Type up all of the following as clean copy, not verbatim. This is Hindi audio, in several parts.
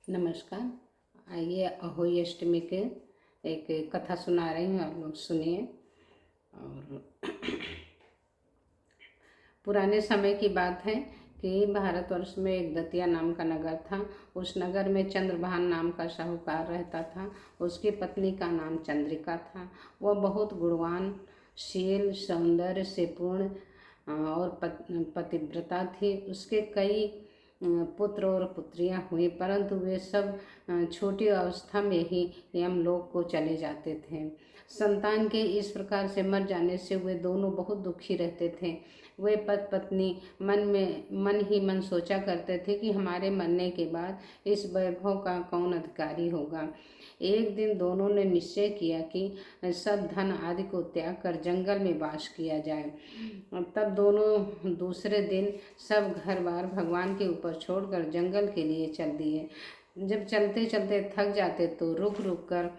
नमस्कार। आइए अहोई अष्टमी के एक कथा सुना रही हूँ, आप लोग सुनिए। और पुराने समय की बात है कि भारतवर्ष में एक दतिया नाम का नगर था। उस नगर में चंद्रभान नाम का साहूकार रहता था। उसकी पत्नी का नाम चंद्रिका था। वह बहुत गुणवान, शील, सौंदर्य से पूर्ण और पतिव्रता थी। उसके कई पुत्र और पुत्रियां हुई, परंतु वे सब छोटी अवस्था में ही यमलोक को चले जाते थे। संतान के इस प्रकार से मर जाने से वे दोनों बहुत दुखी रहते थे। वे पति पत्नी मन ही मन सोचा करते थे कि हमारे मरने के बाद इस वैभव का कौन अधिकारी होगा। एक दिन दोनों ने निश्चय किया कि सब धन आदि को त्याग कर जंगल में वास किया जाए। तब दोनों दूसरे दिन सब घर बार भगवान के ऊपर छोड़कर जंगल के लिए चल दिए। जब चलते चलते थक जाते तो रुक रुक कर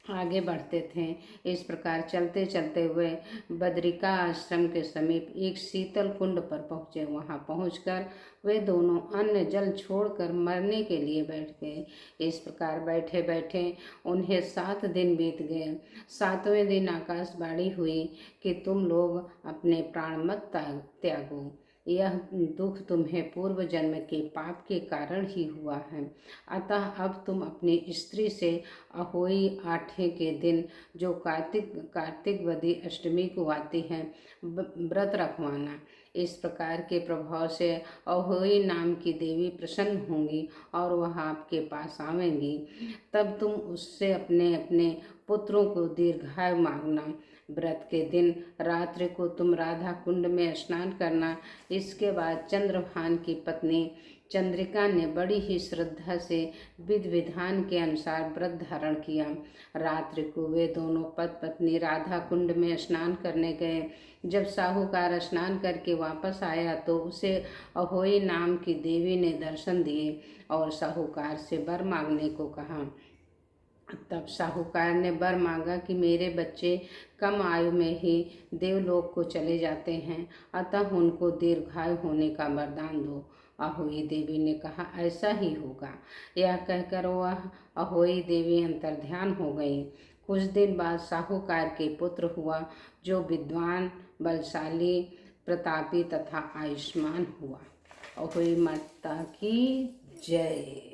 आगे बढ़ते थे। इस प्रकार चलते चलते वे बद्रिका आश्रम के समीप एक शीतल कुंड पर पहुँचे। वहाँ पहुंचकर वे दोनों अन्न जल छोड़कर मरने के लिए बैठ गए। इस प्रकार बैठे बैठे उन्हें 7 दिन बीत गए। 7वें दिन आकाशवाणी हुई कि तुम लोग अपने प्राण मत त्यागो। यह दुख तुम्हें पूर्व जन्म के पाप के कारण ही हुआ है। अतः अब तुम अपनी स्त्री से अहोई आठे के दिन, जो कार्तिक वदी अष्टमी को आती है, व्रत रखवाना। इस प्रकार के प्रभाव से अहोई नाम की देवी प्रसन्न होंगी और वह आपके पास आवेंगी। तब तुम उससे अपने अपने पुत्रों को दीर्घायु मांगना। व्रत के दिन रात्रि को तुम राधा कुंड में स्नान करना। इसके बाद चंद्रभान की पत्नी चंद्रिका ने बड़ी ही श्रद्धा से विधि विधान के अनुसार व्रत धारण किया। रात्रि को वे दोनों पति पत्नी राधा कुंड में स्नान करने गए। जब साहूकार स्नान करके वापस आया तो उसे अहोई नाम की देवी ने दर्शन दिए और साहूकार से वर मांगने को कहा। तब साहूकार ने वर मांगा कि मेरे बच्चे कम आयु में ही देवलोक को चले जाते हैं, अतः उनको दीर्घायु होने का वरदान दो। अहोई देवी ने कहा, ऐसा ही होगा। यह कहकर वह अहोई देवी अंतर्ध्यान हो गई। कुछ दिन बाद साहूकार के पुत्र हुआ, जो विद्वान, बलशाली, प्रतापी तथा आयुष्मान हुआ। अहोई माता की जय।